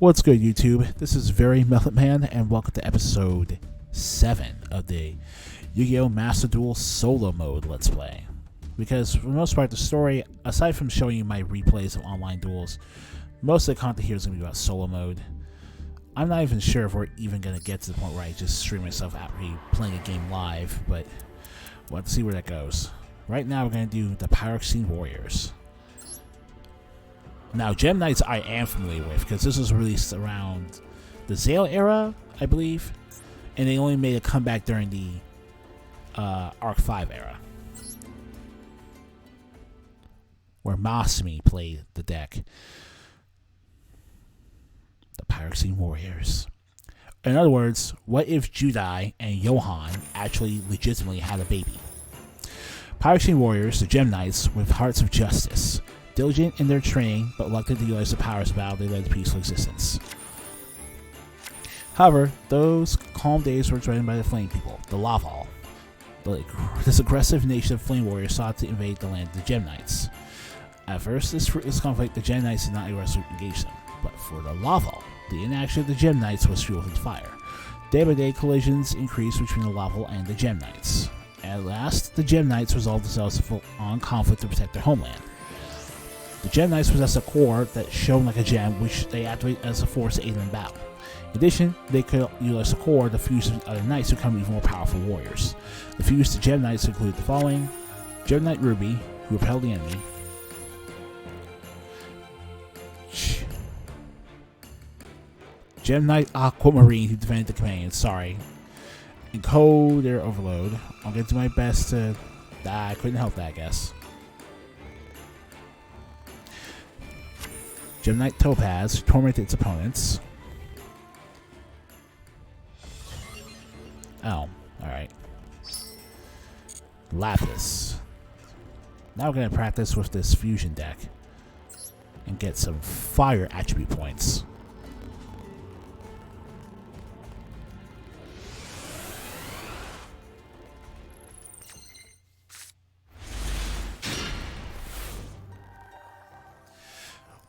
What's good, YouTube? This is Very Melon Man, and welcome to episode 7 of the Yu-Gi-Oh! Master Duel Solo Mode Let's Play. Because for the most part, the story, aside from showing you my replays of online duels, most of the content here is going to be about solo mode. I'm not even sure if we're even going to get to the point where I just stream myself out playing a game live, but we'll have to see where that goes. Right now, we're going to do the Pyroxene Warriors. Now, Gem Knights I am familiar with, because this was released around the Zale era, I believe, and they only made a comeback during the Arc 5 era, where Masumi played the deck. The Pyroxene Warriors. In other words, what if Judai and Johan actually legitimately had a baby? Pyroxene Warriors, the Gem Knights with hearts of justice. Diligent in their training, but reluctant to utilize the powers of battle they led to peaceful existence. However, those calm days were threatened by the Flame People, the Laval. This aggressive nation of Flame Warriors sought to invade the land of the Gem Knights. At first, this conflict, the Gem Knights did not aggressively engage them, but for the Laval, the inaction of the Gem Knights was fueled with fire. Day by day, collisions increased between the Laval and the Gem Knights. At last, the Gem Knights resolved themselves to full-on conflict to protect their homeland. The Gem Knights possess a core that shone like a gem, which they activate as a force to aid them in battle. In addition, they could utilize the core to fuse with other knights to become even more powerful warriors. The fused Gem Knights include the following: Gem Knight Ruby, who repelled the enemy; Gem Knight Aquamarine, who defended the companions. Sorry. Encoder Overload. I'll get to my best to... I couldn't help that, I guess. Gem Knight Topaz, who tormented its opponents. Oh, alright. Lapis. Now we're going to practice with this fusion deck and get some fire attribute points.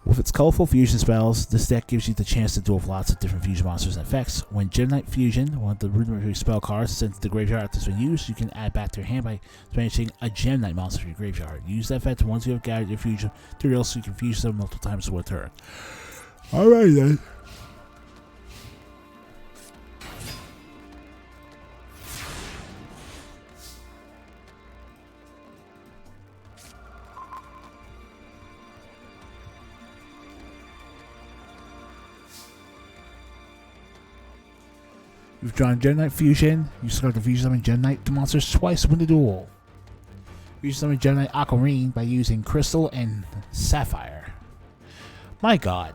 With its colorful fusion spells, this deck gives you the chance to duel with lots of different fusion monsters and effects. When Gem Knight Fusion, one of the rudimentary spell cards sent to the graveyard after it's been used, you can add back to your hand by banishing a Gem Knight monster from your graveyard. Use that effect once you have gathered your fusion materials so you can fuse them multiple times per turn. Alright then. You've drawn Gem Knight Fusion. You start to fusion summon Gem Knight monsters twice to win the duel. Fusion summon Gem Knight Aquamarine by using Crystal and Sapphire. My god.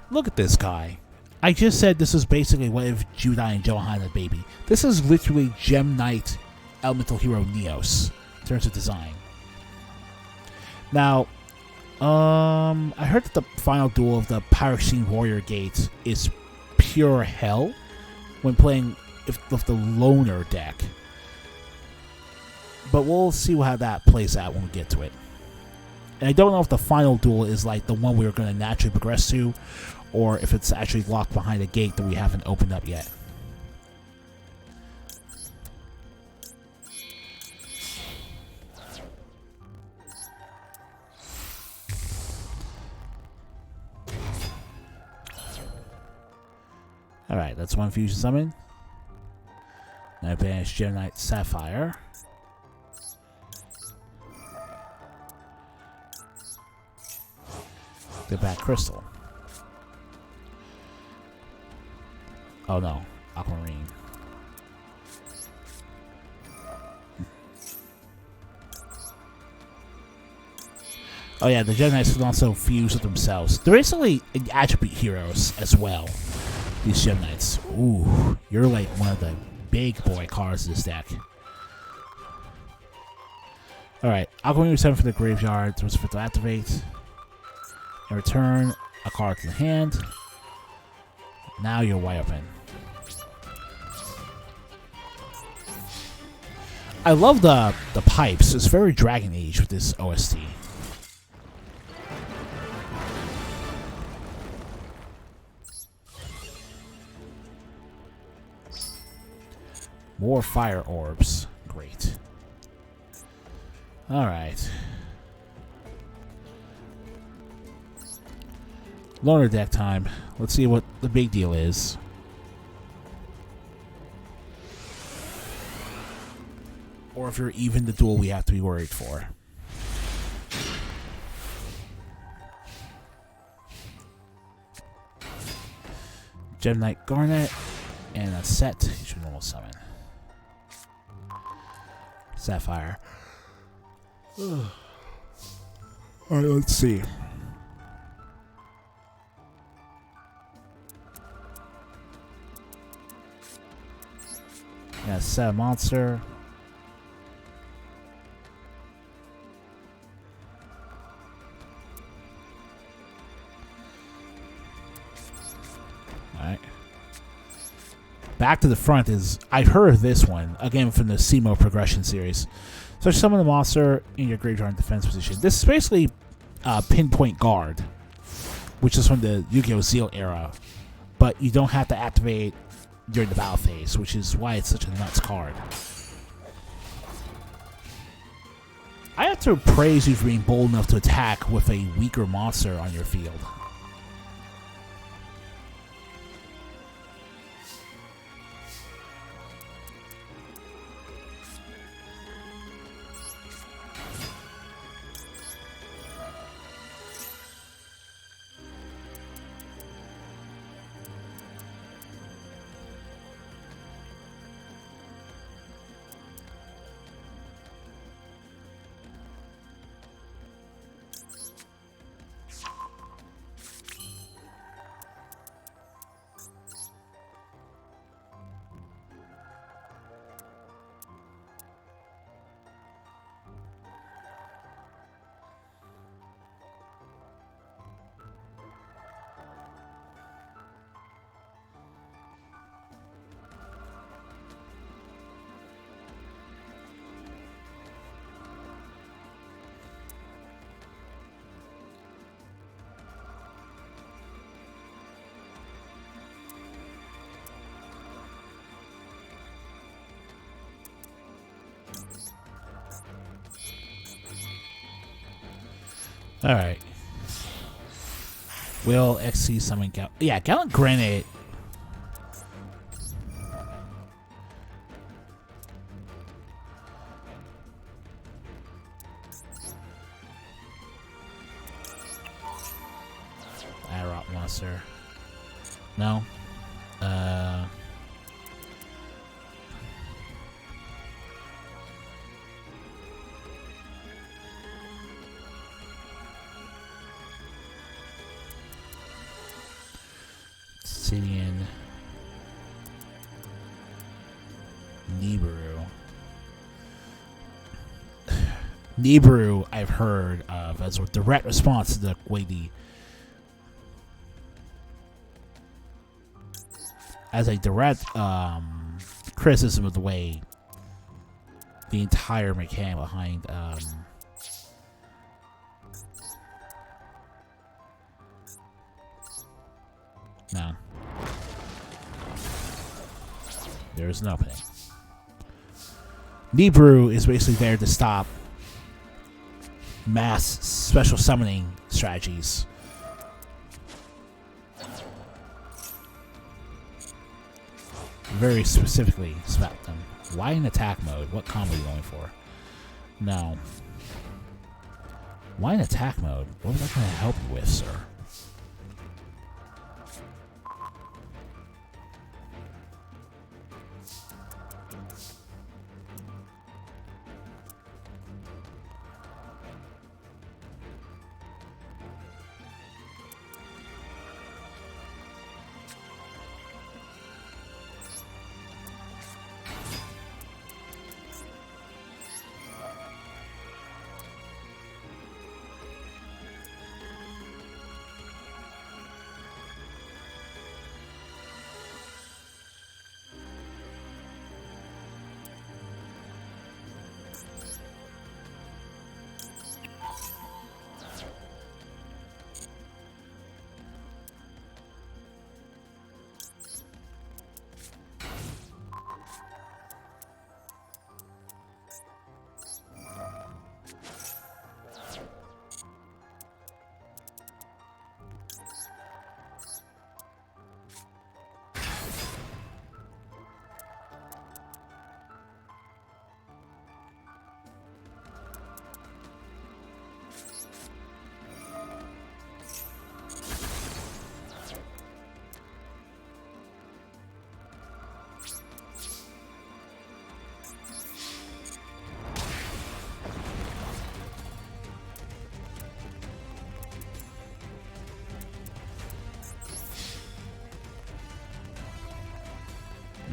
Look at this guy. I just said this was basically what if Judai and Johan had a baby. This is literally Gem Knight Elemental Hero Neos in terms of design. Now, I heard that the final duel of the Pyroxene Warrior Gate is pure hell when playing with the Loner deck. But we'll see how that plays out when we get to it. And I don't know if the final duel is like the one we're going to naturally progress to, or if it's actually locked behind a gate that we haven't opened up yet. Alright, that's one fusion summon. Now banish Gem Knight Sapphire. Get back Crystal. Oh no, Aquamarine. Oh yeah, the Gem Knights can also fuse with themselves. They're basically attribute heroes as well. These Gem Knights. Ooh, you're like one of the big boy cards in this deck. Alright, Aquamarine was sent for the graveyard. So it's to activate. And return a card to the hand. Now you're wide open. I love the pipes. It's very Dragon Age with this OST. More fire orbs. Great. Alright. Loner deck time. Let's see what the big deal is. Or if you're even the duel we have to be worried for. Gem Knight Garnet and a set. You should normal summon. Sapphire. Alright, let's see. Yeah, set a monster. Alright. Back to the Front is, I've heard of this one, again from the SEMO progression series. So summon the monster in your graveyard in defense position. This is basically Pinpoint Guard, which is from the Yu-Gi-Oh! Zeal era. But you don't have to activate during the battle phase, which is why it's such a nuts card. I have to praise you for being bold enough to attack with a weaker monster on your field. Alright. Will XC summon Gallant Granite. Rock monster. No. Obsidian. Nibiru. Nibiru, I've heard of as a direct response to the way as a direct criticism of the way the entire mechanic behind no. There's an opening. Nibiru is basically there to stop mass special summoning strategies. Very specifically spec them. Why in attack mode? What combo are you going for? No. Why in attack mode? What was I going to help you with, sir?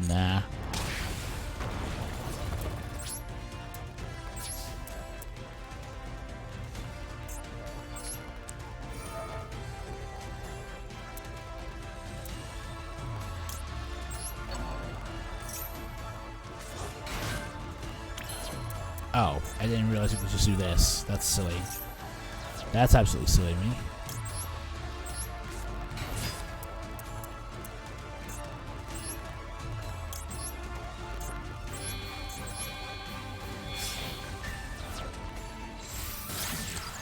Nah. Oh, I didn't realize you could just do this. That's silly. That's absolutely silly of me.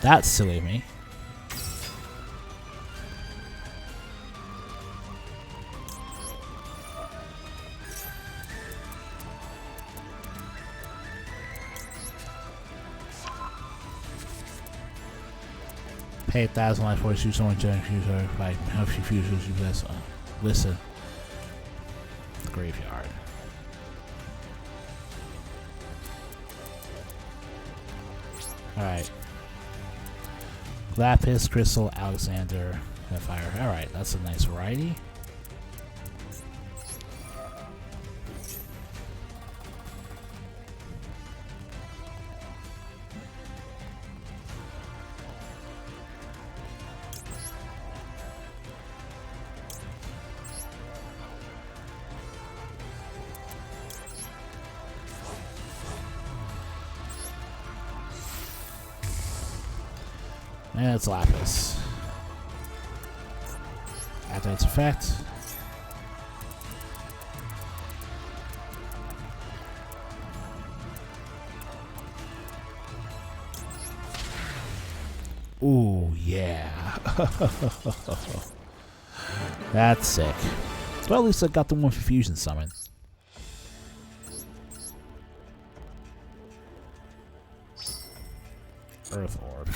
That's silly of me. Pay 1,000 life for shoot someone to infuse her by how she fuses you best. Listen. The graveyard. Alright. Lapis, Crystal, Alexander, Fire. Alright, that's a nice variety. And it's Lapis. After its effect. Ooh, yeah. That's sick. Well, at least I got the one for Fusion Summon. Earth Orb.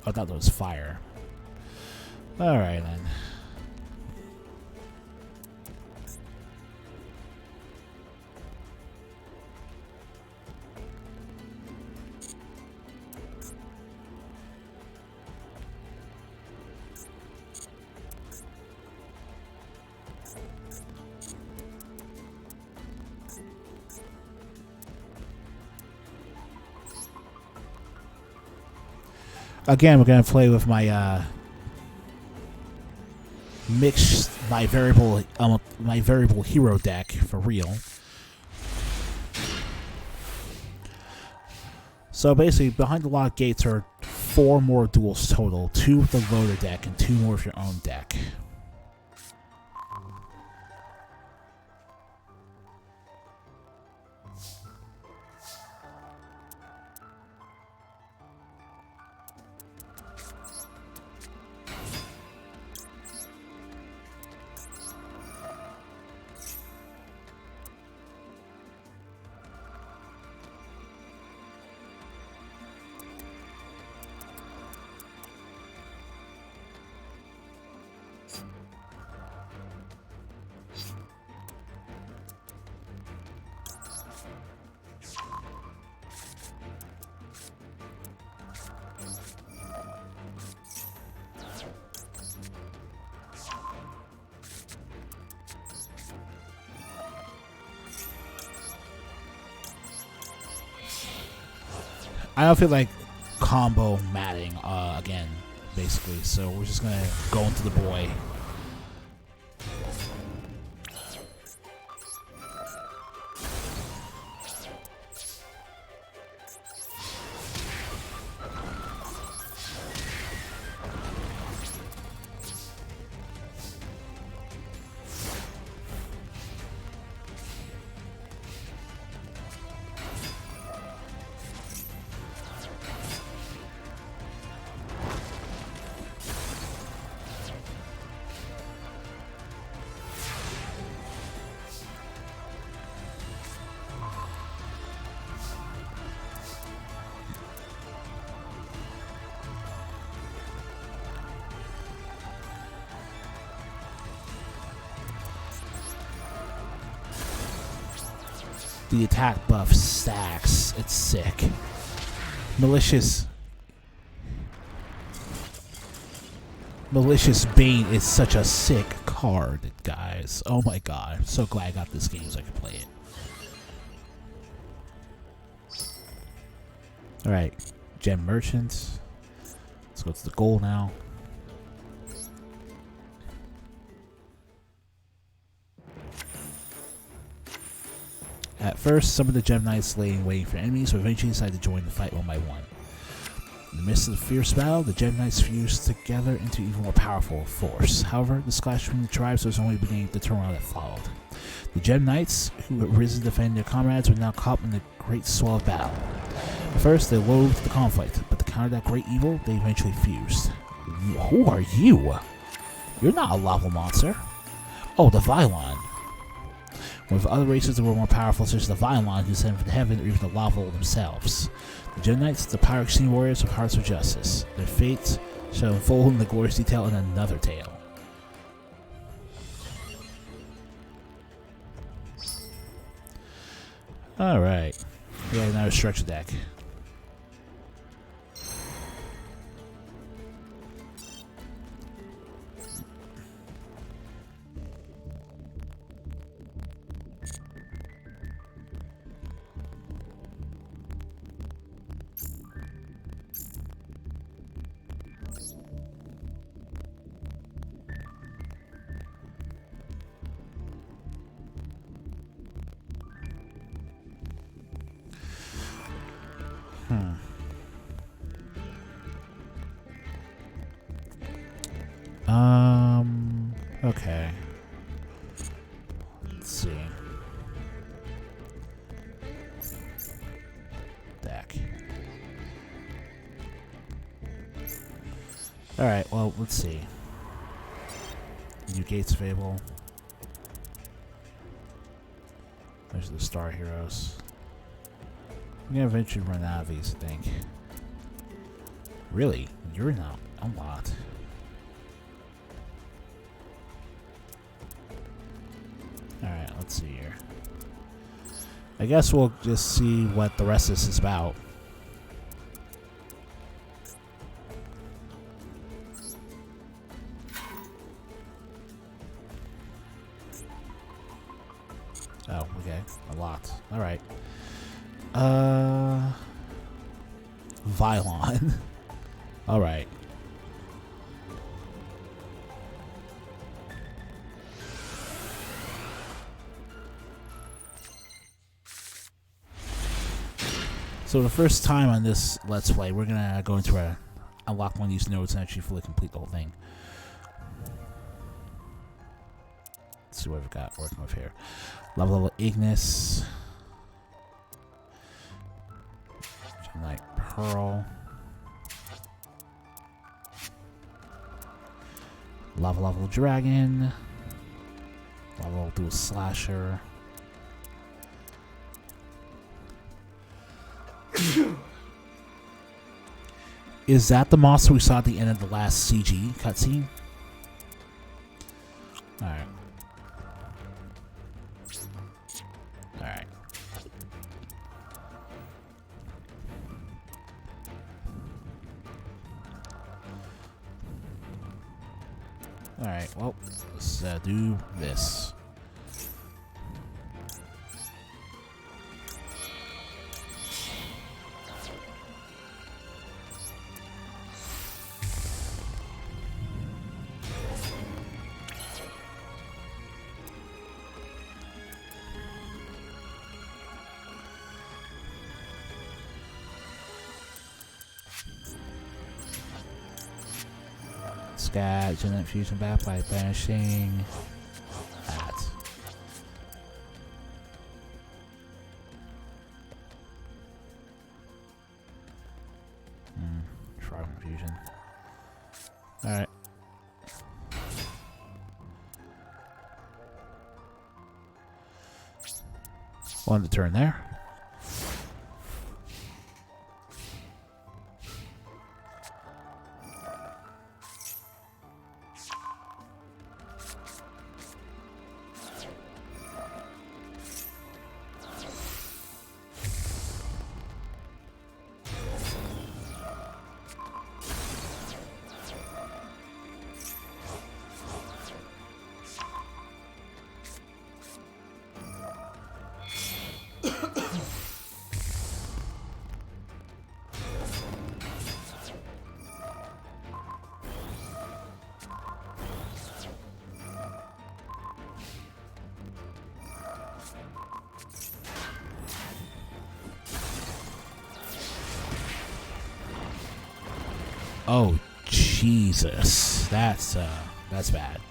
I thought that was fire. Alright then. Again, we're gonna play with my my variable hero deck for real. So basically, behind the locked gates are 4 more duels total: 2 with the loader deck and 2 more with your own deck. I don't feel like combo matting again, basically. So we're just gonna go into the boy. The attack buff stacks. It's sick. Malicious. Malicious Bane is such a sick card, guys. Oh my god. I'm so glad I got this game so I can play it. Alright. Gem Merchants. Let's go to the goal now. At first, some of the Gem Knights lay in waiting for enemies, but eventually decided to join the fight one by one. In the midst of the fierce battle, the Gem Knights fused together into even more powerful force. However, the clash between the tribes was only beginning the turmoil that followed. The Gem Knights, who had risen to defend their comrades, were now caught in a great swell of battle. At first, they loathed the conflict, but to counter that great evil, they eventually fused. Who are you? You're not a lava monster. Oh, the Vylon. With other races that were more powerful, such as the Vylon, who descended from heaven, or even the Lava themselves. The Gem Knights, the Pyrex Scene Warriors of Hearts of Justice. Their fates shall unfold in the glorious detail in another tale. Alright. We got another structure deck. Okay. Let's see. Deck. Alright, well, let's see. New gates available. There's the Star Heroes. I'm gonna eventually run out of these, I think. Really? You're not a lot. Alright, let's see here. I guess we'll just see what the rest of this is about. Oh, okay. A lot. Alright. Vylon. Alright. So the first time on this Let's Play, we're gonna go into unlock one of these nodes and actually fully complete the whole thing. Let's see what we've got working with here. Level Ignis. Gemini Pearl. Level Dragon. Level Dual Slasher. Is that the monster we saw at the end of the last CG cutscene? Alright. Alright. Alright, well, let's do this. Scat, Genetic Fusion back by banishing that. Shroud Fusion. Alright. One to turn there. Oh, Jesus. That's bad. That's bad.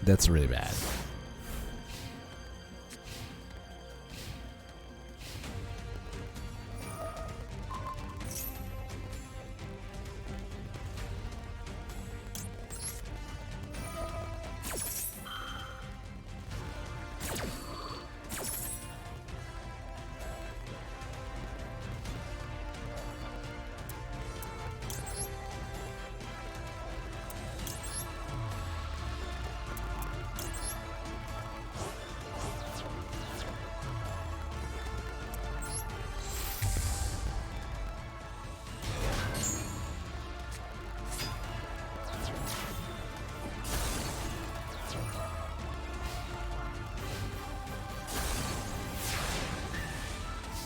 That's really bad.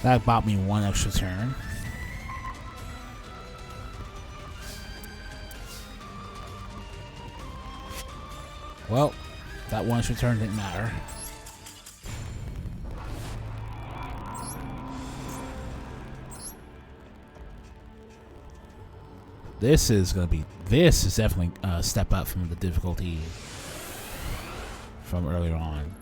That bought me one extra turn. Well, that one extra turn didn't matter. This is definitely a step up from the difficulty from earlier on.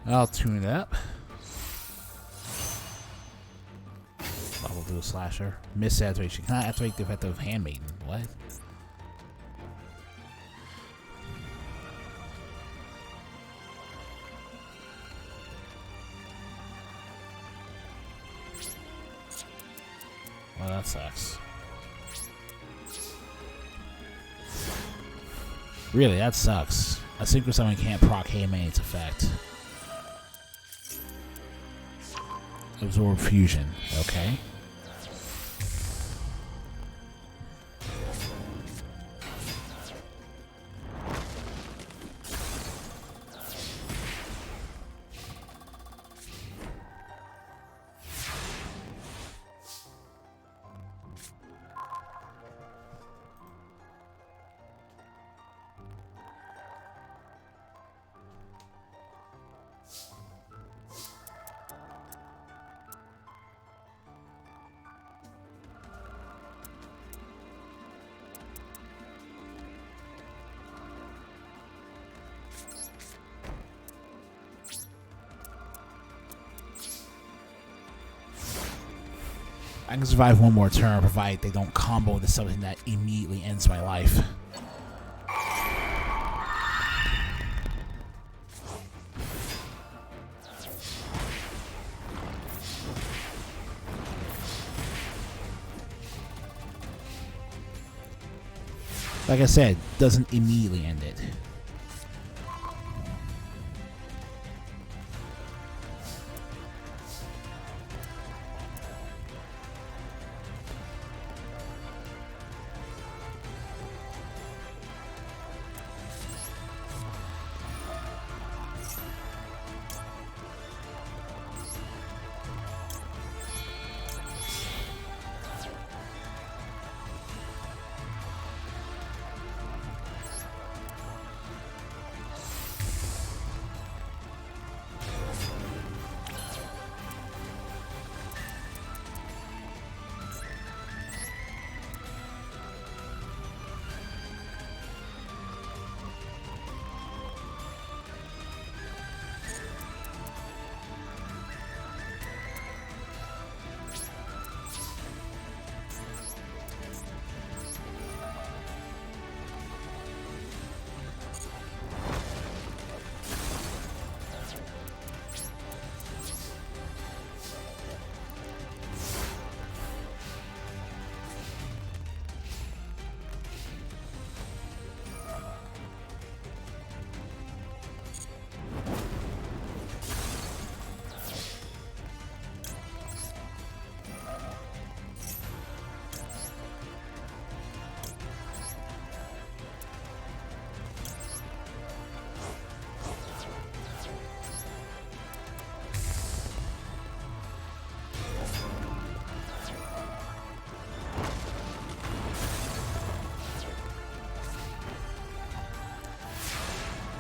I'll tune it up. Level do a slasher. Miss saturation. Cannot activate the effect of Handmaiden. What? Well, that sucks. Really, that sucks. A Synchro Summon can't proc Handmaiden's effect. Absorb Fusion. Okay. I can survive one more turn provided they don't combo into something that immediately ends my life. Like I said, doesn't immediately end it.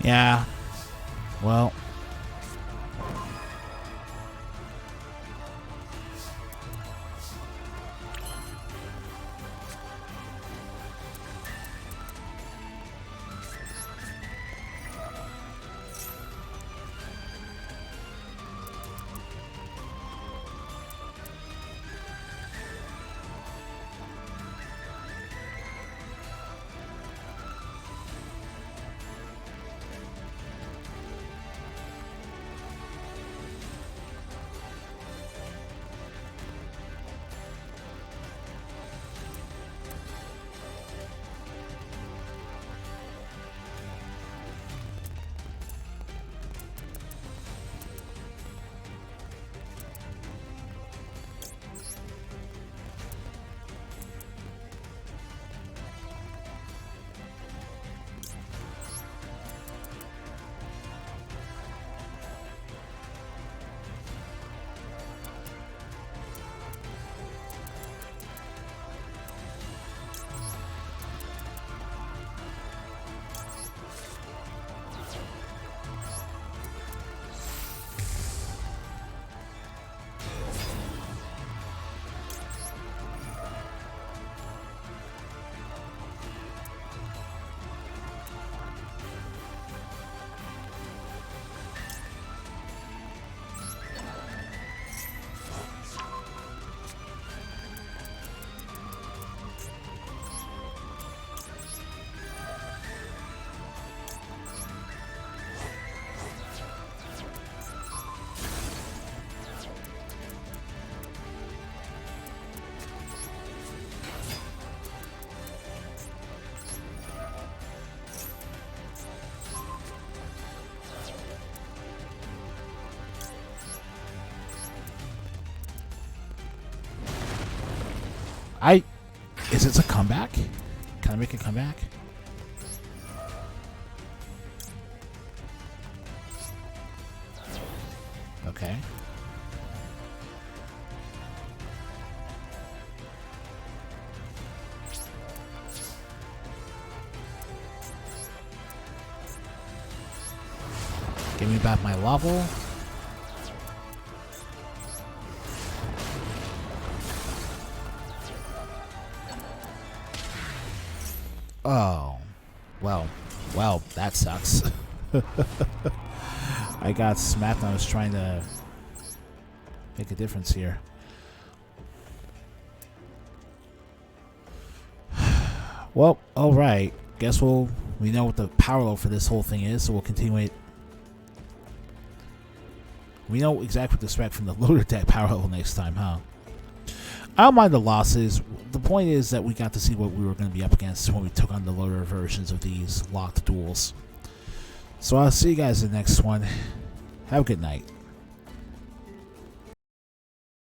Yeah. Well. Is it a comeback? Can I make a comeback? Okay. Give me back my level. Oh, well, that sucks. I got smacked when I was trying to make a difference here. Well, alright. Guess we know what the power level for this whole thing is, so we'll continue it. We know exactly what to expect from the loader deck power level next time, huh? I don't mind the losses. The point is that we got to see what we were going to be up against when we took on the loader versions of these locked duels. So I'll see you guys in the next one. Have a good night.